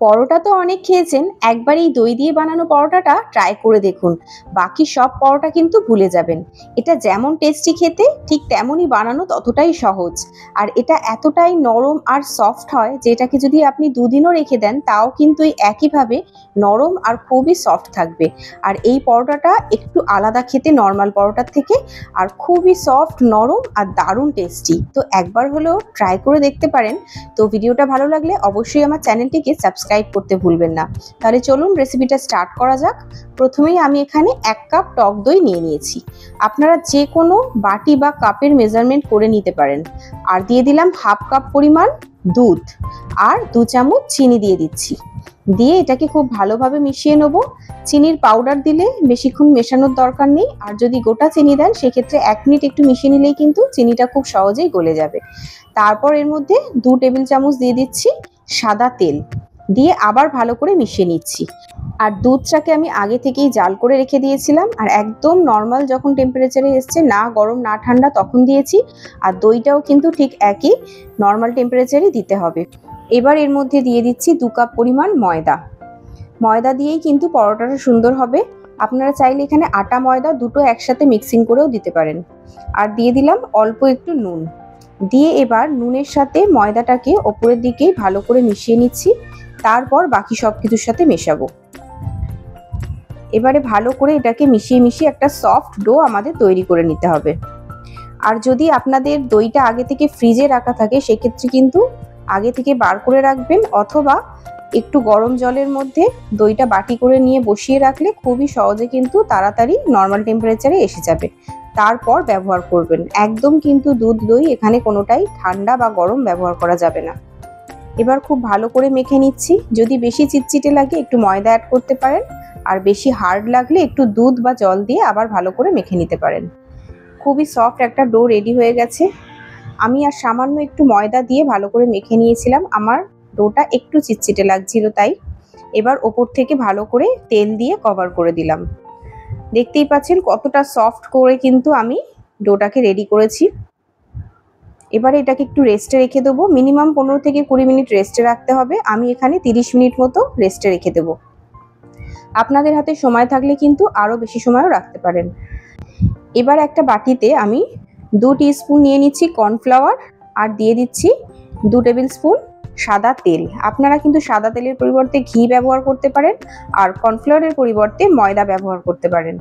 পরোটা তো অনেক খেয়েছেন, একবার এই দই দিয়ে বানানো পরোটাটা ট্রাই করে দেখুন। বাকি সব পরোটা কিন্তু ভুলে যাবেন। এটা যেমন টেস্টি খেতে, ঠিক তেমনই বানানো ততটাই সহজ। আর এটা এতটাই নরম আর সফট হয় যে এটাকে যদি আপনি দুদিনও রেখে দেন তাও কিন্তু এই একইভাবে নরম আর খুবই সফট থাকবে। আর এই পরোটাটা একটু আলাদা খেতে নর্মাল পরোটার থেকে, আর খুবই সফট, নরম আর দারুণ টেস্টি। তো একবার হলেও ট্রাই করে দেখতে পারেন। তো ভিডিওটা ভালো লাগলে অবশ্যই আমার চ্যানেলটিকে সাবস্ক্রাইব করতে ভুলবেন না। তাহলে চলুন রেসিপিটা স্টার্ট করা যাক। প্রথমেই আমি এখানে 1 কাপ টক দই নিয়ে নিয়েছি। আপনারা যে কোনো বাটি বা কাপের মেজারমেন্ট করে নিতে পারেন। আর দিয়ে দিলাম 1/2 কাপ পরিমাণ দুধ, আর 2 চামচ চিনি দিয়ে দিচ্ছি। দিয়ে এটাকে খুব ভালোভাবে মিশিয়ে নেব। চিনির পাউডার দিলে বেশিক্ষণ মেশানোর দরকার নেই, আর যদি গোটা চিনি দেন সেক্ষেত্রে 1 মিনিট একটু মিশিয়ে নিলেই কিন্তু চিনিটা খুব সহজেই গলে যাবে। তারপর এর মধ্যে 2 টেবিল চামচ দিয়ে দিচ্ছি সাদা তেল, দিয়ে আবার ভালো করে মিশিয়ে নিচ্ছি। আর দুধটাকে আমি আগে থেকেই জাল করে রেখে দিয়েছিলাম, আর একদম নর্মাল যখন টেম্পারেচারে এসছে, না গরম না ঠান্ডা, তখন দিয়েছি। আর দইটাও কিন্তু ঠিক একই নর্মাল টেম্পারেচারে দিতে হবে। এবার এর মধ্যে দিয়ে দিচ্ছি 2 কাপ পরিমাণ ময়দা। ময়দা দিয়েই কিন্তু পরোটাটা সুন্দর হবে। আপনারা চাইলে এখানে আটা ময়দা দুটো একসাথে মিক্সিং করেও দিতে পারেন। আর দিয়ে দিলাম অল্প একটু নুন। দিয়ে এবার নুনের সাথে ময়দাটাকে ওপরের দিকেই ভালো করে মিশিয়ে নিচ্ছি। তারপর বাকি সব কিছুর সাথে মেশাবো। এবারে ভালো করে এটাকে মিশিয়ে মিশিয়ে একটা সফট ডো আমাদের তৈরি করে নিতে হবে। আর যদি আপনাদের দইটা আগে থেকে ফ্রিজে রাখা থাকে সেক্ষেত্রে কিন্তু আগে থেকে বার করে রাখবেন, অথবা একটু গরম জলের মধ্যে দইটা বাটি করে নিয়ে বসিয়ে রাখলে খুবই সহজে কিন্তু তাড়াতাড়ি নর্মাল টেম্পারেচারে এসে যাবে। তারপর ব্যবহার করবেন। একদম কিন্তু দুধ দই এখানে কোনোটাই ঠান্ডা বা গরম ব্যবহার করা যাবে না। এবার খুব ভালো করে মেখে নিচ্ছি। যদি বেশি চিটচিটে লাগে একটু ময়দা অ্যাড করতে পারেন, আর বেশি হার্ড লাগলে একটু দুধ বা জল দিয়ে আবার ভালো করে মেখে নিতে পারেন। খুবই সফট একটা ডো রেডি হয়ে গেছে। আমি আর সামান্য একটু ময়দা দিয়ে ভালো করে মেখে নিয়েছিলাম, আমার ডোটা একটু চিটচিটে লাগছিল তাই। এবার ওপর থেকে ভালো করে তেল দিয়ে কভার করে দিলাম। দেখতেই পাচ্ছেন কতটা সফট করে কিন্তু আমি ডোটাকে রেডি করেছি। এবারে এটাকে একটু রেস্টে রেখে দেবো। মিনিমাম 15 থেকে 20 মিনিট রেস্টে রাখতে হবে। আমি এখানে 30 মিনিট মতো রেস্টে রেখে দেবো। আপনাদের হাতে সময় থাকলে কিন্তু আরও বেশি সময়ও রাখতে পারেন। এবার একটা বাটিতে আমি 2 টিস্পুন নিয়ে নিচ্ছি কর্নফ্লাওয়ার, আর দিয়ে দিচ্ছি 2 টেবিল স্পুন সাদা তেল। আপনারা কিন্তু সাদা তেলের পরিবর্তে ঘি ব্যবহার করতে পারেন, আর কর্নফ্লাওয়ারের পরিবর্তে ময়দা ব্যবহার করতে পারেন।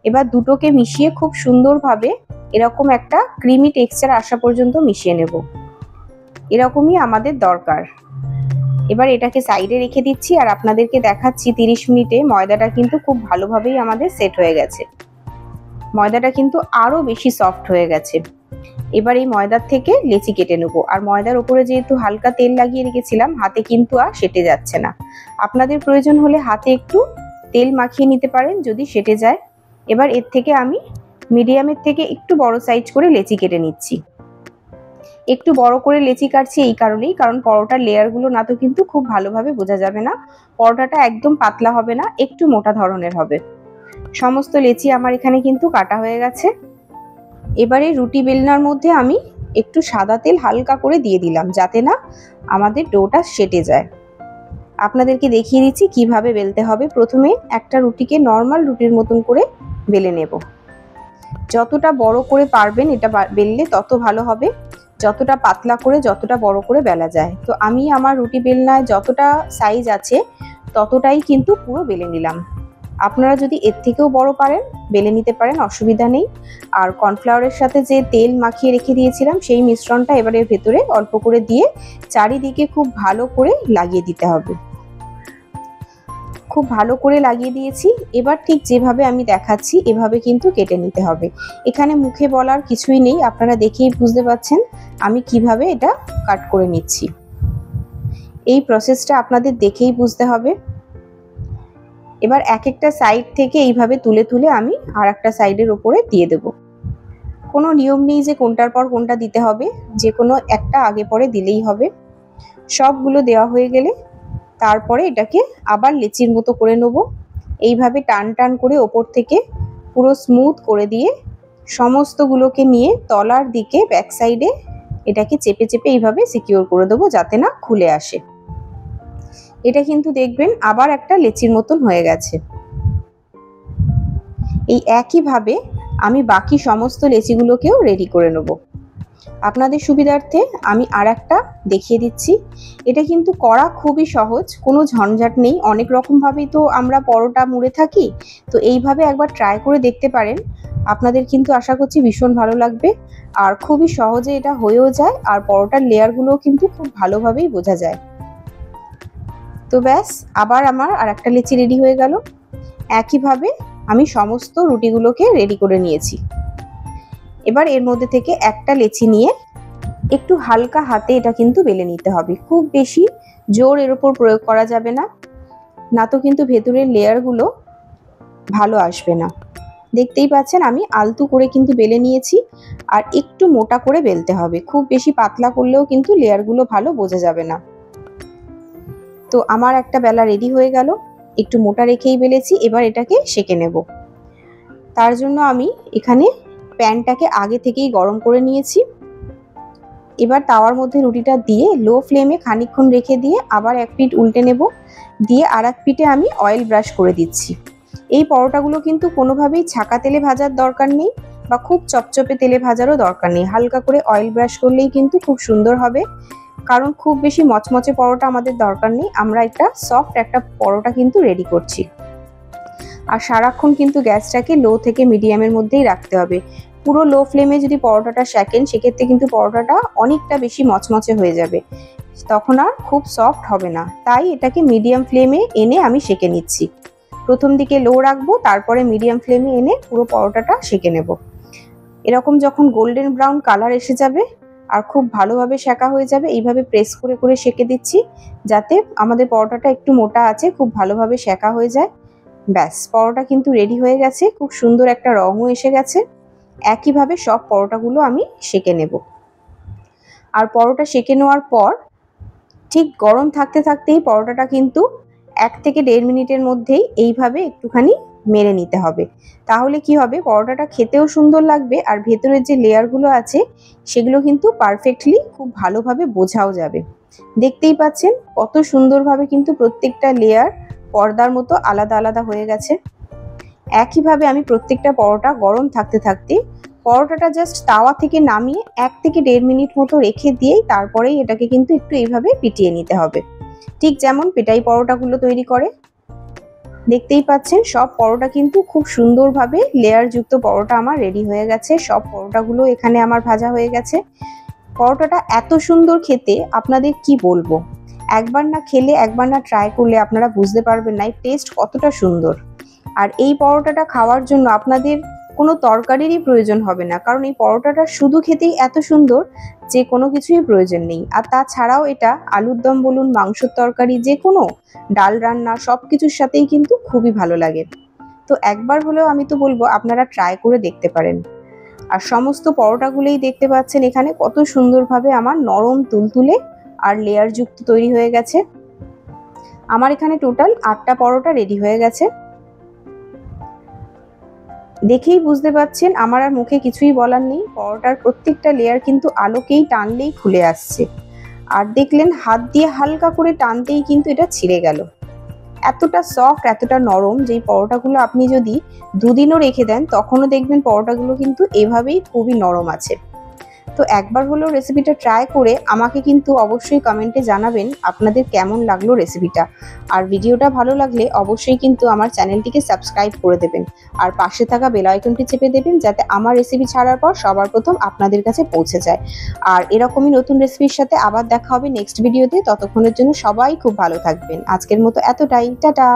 এবার দুটোকে মিশিয়ে খুব সুন্দরভাবে এরকম একটা ক্রিমি টেক্সচার আসা পর্যন্ত মিশিয়ে নেব। এরকমই আমাদের দরকার। এবার এটাকে সাইডে রেখে দিচ্ছি, আর আপনাদেরকে দেখাচ্ছি 30 মিনিটে ময়দাটা কিন্তু খুব ভালোভাবেই আমাদের সেট হয়ে গেছে। ময়দাটা কিন্তু আরও বেশি সফট হয়ে গেছে। এবার এই ময়দার থেকে লেচি কেটে নেবো। আর ময়দার উপরে যেহেতু হালকা তেল লাগিয়ে রেখেছিলাম, হাতে কিন্তু আর সেটে যাচ্ছে না। আপনাদের প্রয়োজন হলে হাতে একটু তেল মাখিয়ে নিতে পারেন যদি সেটে যায়। এবার এর থেকে আমি মিডিয়ামের থেকে একটু বড় সাইজ করে লেচি কেটে নিচ্ছি। একটু বড় করে লেচি কাটছি এই কারণেই, কারণ পরোটার লেয়ারগুলো না তো কিন্তু খুব ভালোভাবে বোঝা যাবে না। পরোটাটা একদম পাতলা হবে না, একটু মোটা ধরনের হবে। সমস্ত লেচি আমার এখানে কিন্তু কাটা হয়ে গেছে। এবারে রুটি বেলনার মধ্যে আমি একটু সাদা তেল হালকা করে দিয়ে দিলাম, যাতে না আমাদের ডোটা সেটে যায়। আপনাদেরকে দেখিয়ে দিচ্ছি কিভাবে বেলতে হবে। প্রথমে একটা রুটিকে নর্মাল রুটির মতন করে বেলে নেব। যতটা বড় করে পারবেন এটা বেললে তত ভালো হবে, যতটা পাতলা করে যতটা বড় করে বেলা যায়। তো আমি আমার রুটি বেলনায় যতটা সাইজ আছে ততটাই কিন্তু পুরো বেলে নিলাম। আপনারা যদি এর থেকেও বড় পারেন বেলে নিতে পারেন, অসুবিধা নেই। আর কর্নফ্লাওয়ারের সাথে যে তেল মাখিয়ে রেখে দিয়েছিলাম সেই মিশ্রণটা এবারে ভেতরে অল্প করে দিয়ে চারিদিকে খুব ভালো করে লাগিয়ে দিতে হবে। খুব ভালো করে লাগিয়ে দিয়েছি। এবার ঠিক যেভাবে আমি দেখাচ্ছি এভাবে কিন্তু কেটে নিতে হবে। এখানে মুখে বলার কিছুই নেই, আপনারা দেখেই বুঝতে পারছেন আমি কিভাবে এটা কাট করে নিচ্ছি। এই প্রসেসটা আপনাদের দেখেই বুঝতে হবে। এবার এক একটা সাইড থেকে এইভাবে তুলে তুলে আমি আর একটা সাইডের ওপরে দিয়ে দেব। কোনো নিয়ম নেই যে কোনটার পর কোনটা দিতে হবে, যে কোনো একটা আগে পরে দিলেই হবে। সবগুলো দেওয়া হয়ে গেলে তারপরে এটাকে আবার লেচির মতো করে নেব। এইভাবে টান টান করে ওপর থেকে পুরো স্মুথ করে দিয়ে সমস্তগুলোকে নিয়ে তলার দিকে ব্যাক সাইডে এটাকে চেপে চেপে এইভাবে সিকিউর করে দেবো, যাতে না খুলে আসে। এটা কিন্তু দেখবেন আবার একটা লেচির মতন হয়ে গেছে। এই একইভাবে আমি বাকি সমস্ত লেচিগুলোকেও রেডি করে নেব। আপনাদের সুবিধার্থে আমি আর একটা দেখিয়ে দিচ্ছি। এটা কিন্তু করা খুবই সহজ, কোনো ঝঞ্ঝাট নেই। অনেক রকমভাবেই তো আমরা পরোটা মুড়ে থাকি, তো এইভাবে একবার ট্রাই করে দেখতে পারেন। আপনাদের কিন্তু আশা করছি ভীষণ ভালো লাগবে, আর খুবই সহজে এটা হয়েও যায়, আর পরোটার লেয়ারগুলোও কিন্তু খুব ভালোভাবেই বোঝা যায়। তো ব্যাস, আবার আমার আর একটা লেচি রেডি হয়ে গেল। একইভাবে আমি সমস্ত রুটিগুলোকে রেডি করে নিয়েছি। এবার এর মধ্যে থেকে একটা লেচি নিয়ে একটু হালকা হাতে এটা কিন্তু বেলে নিতে হবে। খুব বেশি জোর এর উপর প্রয়োগ করা যাবে না, না তো কিন্তু ভেতরের লেয়ারগুলো ভালো আসবে না। দেখতেই পাচ্ছেন আমি আলতু করে কিন্তু বেলে নিয়েছি, আর একটু মোটা করে বেলতে হবে। খুব বেশি পাতলা করলেও কিন্তু লেয়ারগুলো ভালো বোঝা যাবে না। তো আমার একটা বেলা রেডি হয়ে গেল, একটু মোটা রেখেই বেলেছি। এবার এটাকে সেঁকে নেব। তার জন্য আমি এখানে প্যানটাকে আগে থেকেই গরম করে নিয়েছি। এবার তাওয়ার মধ্যে রুটিটা দিয়ে লো ফ্লেমে খানিকক্ষণ রেখে দিয়ে আবার এক পিঠ উল্টে নেব, দিয়ে আর এক পিঠে আমি অয়েল ব্রাশ করে দিচ্ছি। এই পরোটাগুলো কিন্তু কোনোভাবেই ছাকা তেলে ভাজার দরকার নেই, বা খুব চপচপে তেলে ভাজারও দরকার নেই। হালকা করে অয়েল ব্রাশ করলেই কিন্তু খুব সুন্দর হবে, কারণ খুব বেশি মচমচে পরোটা আমাদের দরকার নেই। আমরা একটা সফট একটা পরোটা কিন্তু রেডি করছি। আর সারাক্ষণ কিন্তু গ্যাসটাকে লো থেকে মিডিয়ামের মধ্যেই রাখতে হবে। পুরো লো ফ্লেমে যদি পরোটাটা সেকেন, সেক্ষেত্রে কিন্তু পরোটাটা অনেকটা বেশি মচমচে হয়ে যাবে, তখন আর খুব সফট হবে না। তাই এটাকে মিডিয়াম ফ্লেমে এনে আমি সেঁকে নিচ্ছি। প্রথম দিকে লো রাখবো, তারপরে মিডিয়াম ফ্লেমে এনে পুরো পরোটাটা সেঁকে নেব। এরকম যখন গোল্ডেন ব্রাউন কালার এসে যাবে আর খুব ভালোভাবে সেঁকা হয়ে যাবে, এইভাবে প্রেস করে করে সেঁকে দিচ্ছি, যাতে আমাদের পরোটাটা একটু মোটা আছে, খুব ভালোভাবে সেঁকা হয়ে যায়। ব্যাস, পরোটা কিন্তু রেডি হয়ে গেছে। খুব সুন্দর একটা রঙও এসে গেছে। একইভাবে সব পরোটাগুলো আমি সেঁকে নেব। আর পরোটা সেঁকে নেওয়ার পর ঠিক গরম থাকতে থাকতেই পরোটাটা কিন্তু 1 থেকে 1.5 মিনিটের মধ্যেই এইভাবে একটুখানি মেরে নিতে হবে। তাহলে কি হবে, পরোটাটা খেতেও সুন্দর লাগবে, আর ভেতরের যে লেয়ারগুলো আছে সেগুলো কিন্তু পারফেক্টলি খুব ভালোভাবে বোঝাও যাবে। দেখতেই পাচ্ছেন কত সুন্দরভাবে কিন্তু প্রত্যেকটা লেয়ার পর্দার মতো আলাদা আলাদা হয়ে গেছে। একইভাবে আমি প্রত্যেকটা পরোটা গরম থাকতে থাকতে পরোটাটা জাস্ট তাওয়া থেকে নামিয়ে 1 থেকে 1.5 মিনিট মতো রেখে দিয়েই তারপরেই এটাকে কিন্তু একটু এইভাবে পিটিয়ে নিতে হবে, ঠিক যেমন পেটাই পরোটাগুলো তৈরি করে। দেখতেই পাচ্ছেন সব পরোটা কিন্তু খুব সুন্দরভাবে লেয়ারযুক্ত পরোটা আমার রেডি হয়ে গেছে। সব পরোটাগুলো এখানে আমার ভাজা হয়ে গেছে। পরোটাটা এত সুন্দর খেতে, আপনাদের কি বলবো। একবার না খেলে, একবার না ট্রাই করলে আপনারা বুঝতে পারবেন না এর টেস্ট কতটা সুন্দর। আর এই পরোটাটা খাওয়ার জন্য আপনাদের কোনো তরকারিরই প্রয়োজন হবে না, কারণ এই পরোটাটা শুধু খেতেই এত সুন্দর যে কোনো কিছুই প্রয়োজন নেই। আর তাছাড়াও এটা আলুর দম বলুন, মাংসের তরকারি, যে কোনো ডাল রান্না সব কিছুর সাথেই কিন্তু খুবই ভালো লাগে। তো একবার হলেও আমি তো বলবো আপনারা ট্রাই করে দেখতে পারেন। আর সমস্ত পরোটাগুলোই দেখতে পাচ্ছেন এখানে কত সুন্দরভাবে আমার নরম তুলতুলে আর লেয়ারযুক্ত তৈরি হয়ে গেছে। আমার এখানে টোটাল 8টা পরোটা রেডি হয়ে গেছে। দেখেই বুঝতে পাচ্ছেন আমার আর মুখে কিছুই বলার নেই। পরোটার প্রত্যেকটা লেয়ার কিন্তু আলোকেই টানলেই খুলে আসছে, আর দেখলেন হাত দিয়ে হালকা করে টানতেই কিন্তু এটা ছিঁড়ে গেল। এতটা সফট, এতটা নরম, যেই পরোটাগুলো আপনি যদি দুদিনও রেখে দেন তখনও দেখবেন পরোটাগুলো কিন্তু এভাবেই খুবই নরম আছে। তো একবার হলেও রেসিপিটা ট্রাই করে আমাকে কিন্তু অবশ্যই কমেন্টে জানাবেন আপনাদের কেমন লাগলো রেসিপিটা। আর ভিডিওটা ভালো লাগলে অবশ্যই কিন্তু আমার চ্যানেলটিকে সাবস্ক্রাইব করে দেবেন, আর পাশে থাকা বেল আইকনটি চেপে দেবেন, যাতে আমার রেসিপি ছাড়ার পর সবার প্রথম আপনাদের কাছে পৌঁছে যায়। আর এরকমই নতুন রেসিপির সাথে আবার দেখা হবে নেক্সট ভিডিওতে। ততক্ষণের জন্য সবাই খুব ভালো থাকবেন। আজকের মতো এতটাই, টাটা।